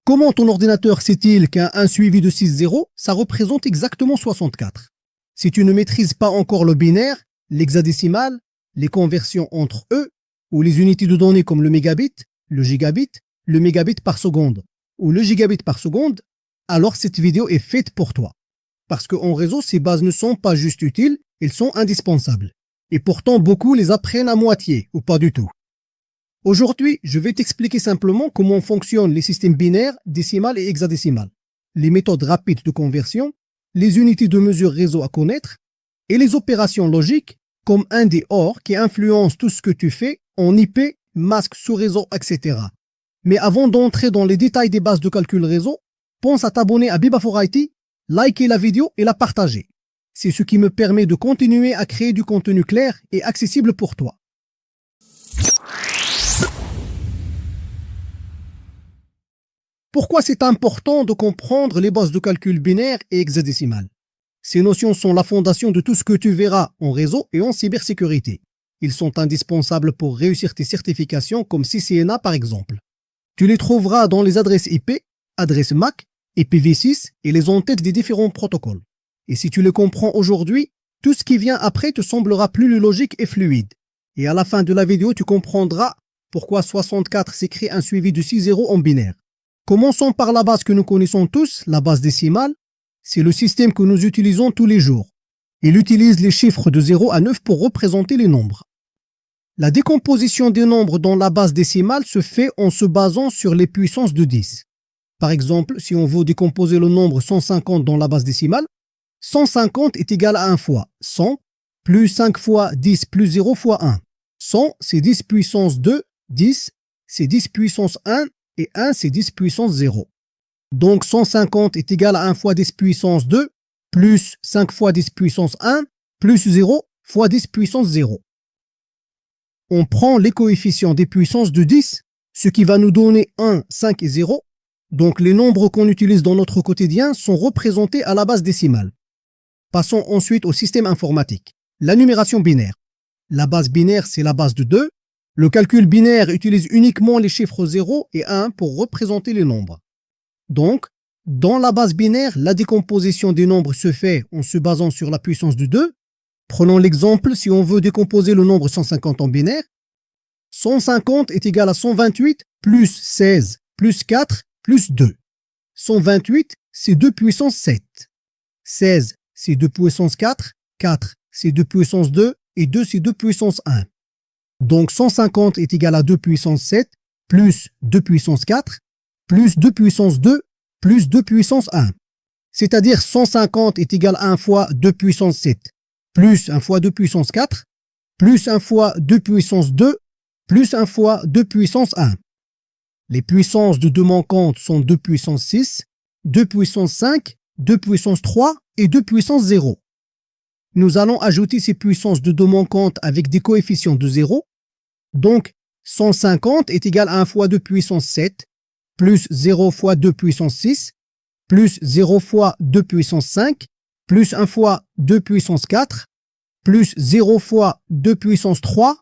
Comment ton ordinateur sait-il qu'un 1 suivi de 6 zéros, ça représente exactement 64? Si tu ne maîtrises pas encore le binaire, l'hexadécimal, les conversions entre eux, ou les unités de données comme le mégabit, le gigabit, le mégabit par seconde, ou le gigabit par seconde, alors cette vidéo est faite pour toi. Parce qu'en réseau, ces bases ne sont pas juste utiles, elles sont indispensables. Et pourtant, beaucoup les apprennent à moitié, ou pas du tout. Aujourd'hui, je vais t'expliquer simplement comment fonctionnent les systèmes binaires, décimales et hexadécimales, les méthodes rapides de conversion, les unités de mesure réseau à connaître, et les opérations logiques, comme un des OR qui influence tout ce que tu fais en IP, masque sous réseau, etc. Mais avant d'entrer dans les détails des bases de calcul réseau, pense à t'abonner à Biba4IT, liker la vidéo et la partager. C'est ce qui me permet de continuer à créer du contenu clair et accessible pour toi. Pourquoi c'est important de comprendre les bases de calcul binaire et hexadécimal? Ces notions sont la fondation de tout ce que tu verras en réseau et en cybersécurité. Ils sont indispensables pour réussir tes certifications comme CCNA par exemple. Tu les trouveras dans les adresses IP, adresses MAC, IPv6 et les en-têtes des différents protocoles. Et si tu les comprends aujourd'hui, tout ce qui vient après te semblera plus logique et fluide. Et à la fin de la vidéo, tu comprendras pourquoi 64 s'écrit un suivi de 6 zéros en binaire. Commençons par la base que nous connaissons tous, la base décimale. C'est le système que nous utilisons tous les jours. Il utilise les chiffres de 0 à 9 pour représenter les nombres. La décomposition des nombres dans la base décimale se fait en se basant sur les puissances de 10. Par exemple, si on veut décomposer le nombre 150 dans la base décimale, 150 est égal à 1 fois 100, plus 5 fois 10 plus 0 fois 1. 100, c'est 10 puissance 2, 10, c'est 10 puissance 1, et 1, c'est 10 puissance 0. Donc 150 est égal à 1 fois 10 puissance 2, plus 5 fois 10 puissance 1, plus 0 fois 10 puissance 0. On prend les coefficients des puissances de 10, ce qui va nous donner 1, 5 et 0. Donc les nombres qu'on utilise dans notre quotidien sont représentés à la base décimale. Passons ensuite au système informatique. La numération binaire. La base binaire, c'est la base de 2. Le calcul binaire utilise uniquement les chiffres 0 et 1 pour représenter les nombres. Donc, dans la base binaire, la décomposition des nombres se fait en se basant sur la puissance de 2. Prenons l'exemple, si on veut décomposer le nombre 150 en binaire, 150 est égal à 128 plus 16 plus 4 plus 2. 128, c'est 2 puissance 7. 16, c'est 2 puissance 4. 4, c'est 2 puissance 2. Et 2, c'est 2 puissance 1. Donc 150 est égal à 2 puissance 7 plus 2 puissance 4 plus 2 puissance 2 plus 2 puissance 1. C'est-à-dire 150 est égal à 1 fois 2 puissance 7 plus 1 fois 2 puissance 4 plus 1 fois 2 puissance 2 plus 1 fois 2 puissance 1. Les puissances de 2 manquantes sont 2 puissance 6, 2 puissance 5, 2 puissance 3 et 2 puissance 0. Nous allons ajouter ces puissances de 2 manquantes avec des coefficients de 0. Donc, 150 est égal à 1 fois 2 puissance 7, plus 0 fois 2 puissance 6, plus 0 fois 2 puissance 5, plus 1 fois 2 puissance 4, plus 0 fois 2 puissance 3,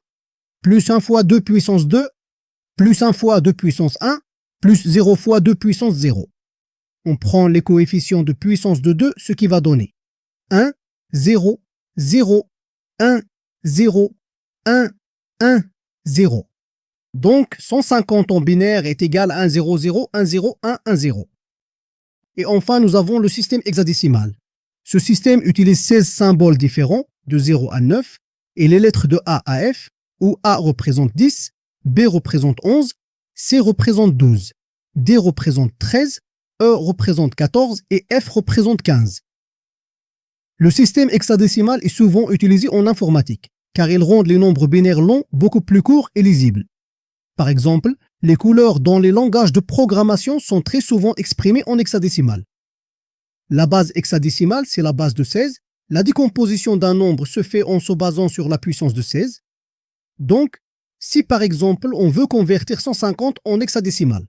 plus 1 fois 2 puissance 2, plus 1 fois 2 puissance 1, plus 0 fois 2 puissance 0. On prend les coefficients de puissance de 2, ce qui va donner 1, 0, 0, 1, 0, 1, 1, 0. Donc, 150 en binaire est égal à 1, 0, 0, 1, 0, 1, 1, 0. Et enfin, nous avons le système hexadécimal. Ce système utilise 16 symboles différents, de 0 à 9, et les lettres de A à F, où A représente 10, B représente 11, C représente 12, D représente 13, E représente 14 et F représente 15. Le système hexadécimal est souvent utilisé en informatique, car il rend les nombres binaires longs beaucoup plus courts et lisibles. Par exemple, les couleurs dans les langages de programmation sont très souvent exprimées en hexadécimal. La base hexadécimale, c'est la base de 16. La décomposition d'un nombre se fait en se basant sur la puissance de 16. Donc, si par exemple, on veut convertir 150 en hexadécimal,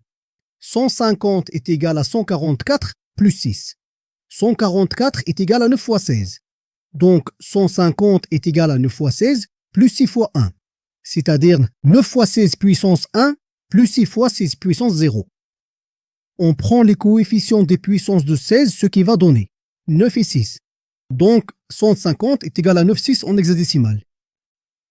150 est égal à 144 plus 6. 144 est égal à 9 fois 16. Donc, 150 est égal à 9 fois 16 plus 6 fois 1. C'est-à-dire 9 fois 16 puissance 1 plus 6 fois 16 puissance 0. On prend les coefficients des puissances de 16, ce qui va donner 9 et 6. Donc, 150 est égal à 9,6 en hexadécimal.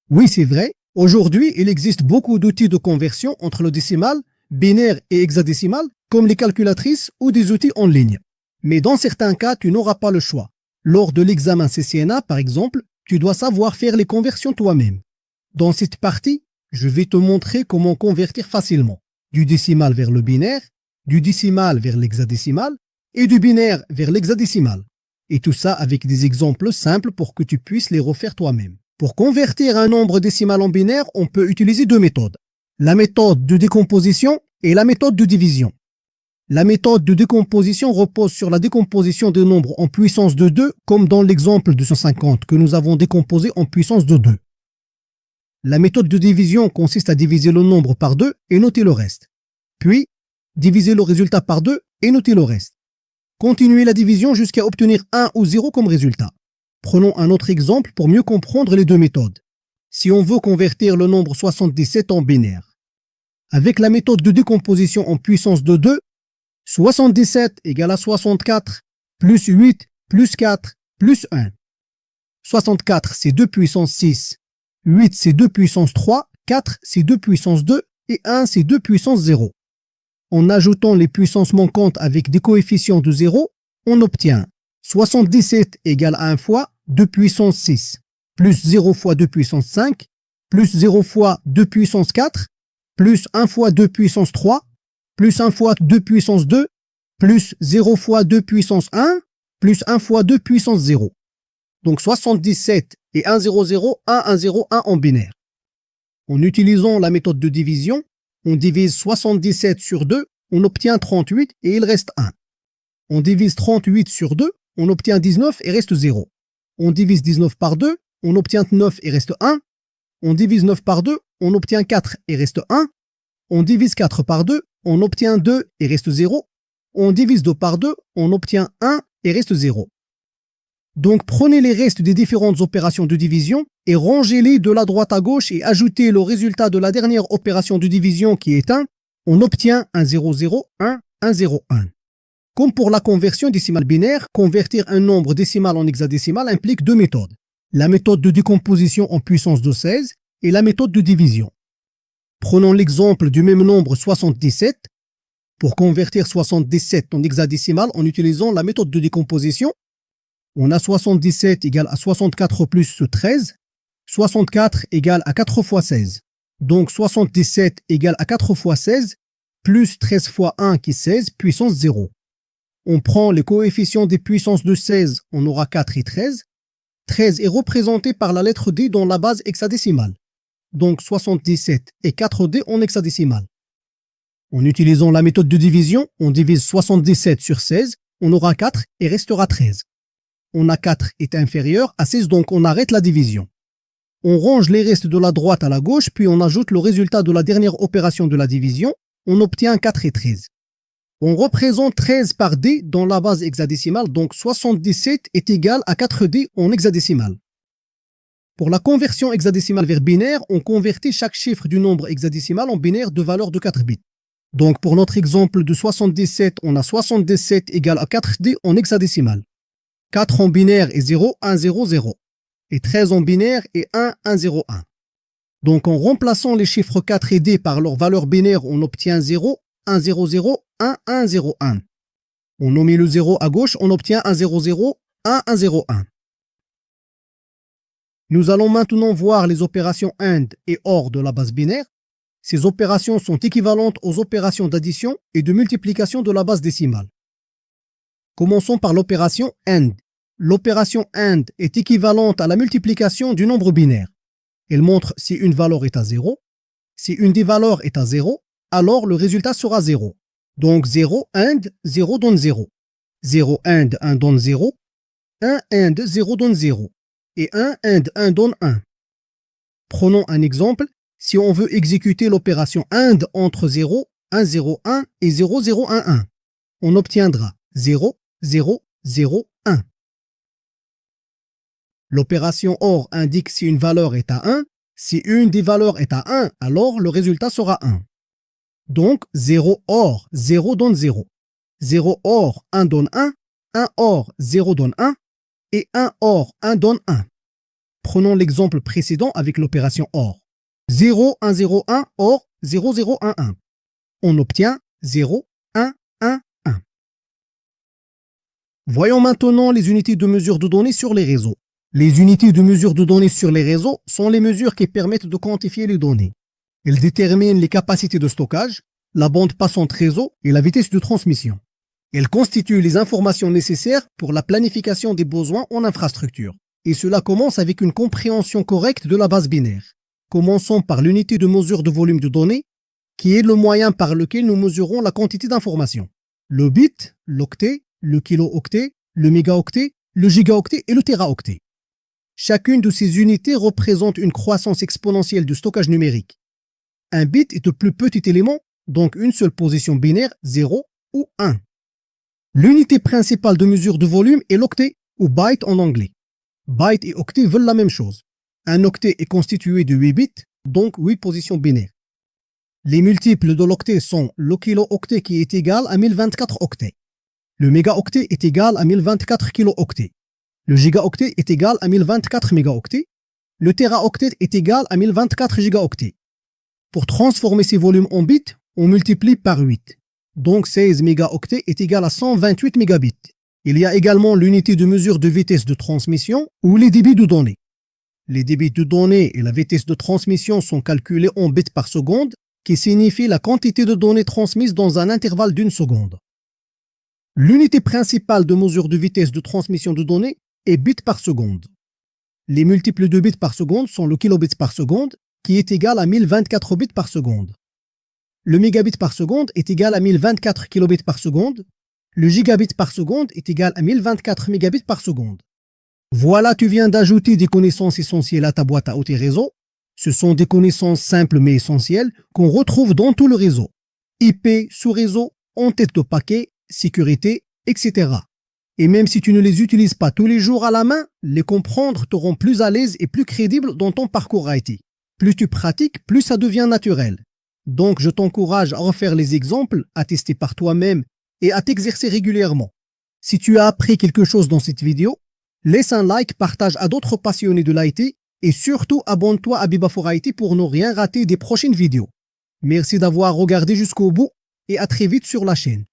Oui, c'est vrai. Aujourd'hui, il existe beaucoup d'outils de conversion entre le décimal, binaire et hexadécimal, comme les calculatrices ou des outils en ligne. Mais dans certains cas, tu n'auras pas le choix. Lors de l'examen CCNA, par exemple, tu dois savoir faire les conversions toi-même. Dans cette partie, je vais te montrer comment convertir facilement du décimal vers le binaire, du décimal vers l'hexadécimal et du binaire vers l'hexadécimal. Et tout ça avec des exemples simples pour que tu puisses les refaire toi-même. Pour convertir un nombre décimal en binaire, on peut utiliser deux méthodes. La méthode de décomposition et la méthode de division. La méthode de décomposition repose sur la décomposition des nombres en puissance de 2, comme dans l'exemple de 150 que nous avons décomposé en puissance de 2. La méthode de division consiste à diviser le nombre par 2 et noter le reste. Puis, diviser le résultat par 2 et noter le reste. Continuez la division jusqu'à obtenir 1 ou 0 comme résultat. Prenons un autre exemple pour mieux comprendre les deux méthodes. Si on veut convertir le nombre 77 en binaire, avec la méthode de décomposition en puissance de 2, 77 égale à 64, plus 8, plus 4, plus 1. 64, c'est 2 puissance 6. 8, c'est 2 puissance 3. 4, c'est 2 puissance 2. Et 1, c'est 2 puissance 0. En ajoutant les puissances manquantes avec des coefficients de 0, on obtient 77 égale à 1 fois 2 puissance 6, plus 0 fois 2 puissance 5, plus 0 fois 2 puissance 4, plus 1 fois 2 puissance 3, plus 1 fois 2 puissance 2, plus 0 fois 2 puissance 1, plus 1 fois 2 puissance 0. Donc 77 et 1, 0, 0, 1, 1, 0, 1 en binaire. En utilisant la méthode de division, on divise 77 sur 2, on obtient 38 et il reste 1. On divise 38 sur 2, on obtient 19 et reste 0. On divise 19 par 2, on obtient 9 et reste 1. On divise 9 par 2, on obtient 4 et reste 1. On divise 4 par 2, on obtient 2 et reste 0. On divise 2 par 2, on obtient 1 et reste 0. Donc prenez les restes des différentes opérations de division et rangez-les de la droite à gauche et ajoutez le résultat de la dernière opération de division qui est 1. On obtient un 0, 0, 1, 1, 0, 1. Comme pour la conversion décimale binaire, convertir un nombre décimal en hexadécimal implique deux méthodes. La méthode de décomposition en puissance de 16 et la méthode de division. Prenons l'exemple du même nombre 77. Pour convertir 77 en hexadécimal en utilisant la méthode de décomposition, on a 77 égale à 64 plus 13. 64 égale à 4 fois 16. Donc 77 égale à 4 fois 16 plus 13 fois 1 qui est 16 puissance 0. On prend les coefficients des puissances de 16, on aura 4 et 13. 13 est représenté par la lettre D dans la base hexadécimale. Donc 77 et 4D en hexadécimal. En utilisant la méthode de division, on divise 77 sur 16, on aura 4 et restera 13. On a 4 est inférieur à 16, donc on arrête la division. On range les restes de la droite à la gauche, puis on ajoute le résultat de la dernière opération de la division. On obtient 4 et 13. On représente 13 par D dans la base hexadécimale, donc 77 est égal à 4D en hexadécimal. Pour la conversion hexadécimale vers binaire, on convertit chaque chiffre du nombre hexadécimal en binaire de valeur de 4 bits. Donc pour notre exemple de 77, on a 77 égale à 4D en hexadécimal. 4 en binaire est 0, 1, 0, 0. Et 13 en binaire est 1, 1, 0, 1. Donc en remplaçant les chiffres 4 et D par leur valeur binaire, on obtient 0, 1, 0, 0, 1, 1, 0, 1. On nomme le 0 à gauche, on obtient 1, 0, 0, 1, 1, 0, 1. Nous allons maintenant voir les opérations AND et OR de la base binaire. Ces opérations sont équivalentes aux opérations d'addition et de multiplication de la base décimale. Commençons par l'opération AND. L'opération AND est équivalente à la multiplication du nombre binaire. Elle montre si une valeur est à 0. Si une des valeurs est à 0, alors le résultat sera 0. Donc 0 AND 0 donne 0. 0 AND 1 donne 0. 1 AND 0 donne 0. Et 1 AND 1 donne 1. Prenons un exemple. Si on veut exécuter l'opération AND entre 0, 1, 0, 1 et 0, 0, 1, 1, on obtiendra 0, 0, 0, 1. L'opération OR indique si une valeur est à 1. Si une des valeurs est à 1, alors le résultat sera 1. Donc 0 OR 0 donne 0. 0 OR 1 donne 1 OR 0 donne 1 et 1 OR 1 donne 1. Prenons l'exemple précédent avec l'opération OR. 0 1 0 1 OR 0 0 1 1. On obtient 0 1 1 1. Voyons maintenant les unités de mesure de données sur les réseaux. Les unités de mesure de données sur les réseaux sont les mesures qui permettent de quantifier les données. Elles déterminent les capacités de stockage, la bande passante réseau et la vitesse de transmission. Elles constituent les informations nécessaires pour la planification des besoins en infrastructure. Et cela commence avec une compréhension correcte de la base binaire. Commençons par l'unité de mesure de volume de données, qui est le moyen par lequel nous mesurons la quantité d'informations. Le bit, l'octet, le kilo-octet, le mégaoctet, le gigaoctet et le téraoctet. Chacune de ces unités représente une croissance exponentielle du stockage numérique. Un bit est le plus petit élément, donc une seule position binaire, 0 ou 1. L'unité principale de mesure de volume est l'octet, ou byte en anglais. Byte et octet veulent la même chose. Un octet est constitué de 8 bits, donc 8 positions binaires. Les multiples de l'octet sont le kilo-octet qui est égal à 1024 octets. Le mégaoctet est égal à 1024 kilo-octets. Le gigaoctet est égal à 1024 mégaoctets. Le téraoctet est égal à 1024 gigaoctets. Pour transformer ces volumes en bits, on multiplie par 8. Donc 16 mégaoctets est égal à 128 mégabits. Il y a également l'unité de mesure de vitesse de transmission ou les débits de données. Les débits de données et la vitesse de transmission sont calculés en bits par seconde, qui signifie la quantité de données transmises dans un intervalle d'une seconde. L'unité principale de mesure de vitesse de transmission de données est bits par seconde. Les multiples de bits par seconde sont le kilobit par seconde, qui est égal à 1024 bits par seconde. Le mégabit par seconde est égal à 1024 kilobits par seconde. Le gigabit par seconde est égal à 1024 mégabits par seconde. Voilà, tu viens d'ajouter des connaissances essentielles à ta boîte à outils réseau. Ce sont des connaissances simples mais essentielles qu'on retrouve dans tout le réseau. IP, sous-réseau, en-tête de paquet, sécurité, etc. Et même si tu ne les utilises pas tous les jours à la main, les comprendre te rend plus à l'aise et plus crédible dans ton parcours IT. Plus tu pratiques, plus ça devient naturel. Donc je t'encourage à refaire les exemples, à tester par toi-même et à t'exercer régulièrement. Si tu as appris quelque chose dans cette vidéo, laisse un like, partage à d'autres passionnés de l'IT et surtout abonne-toi à Biba4 IT pour ne rien rater des prochaines vidéos. Merci d'avoir regardé jusqu'au bout et à très vite sur la chaîne.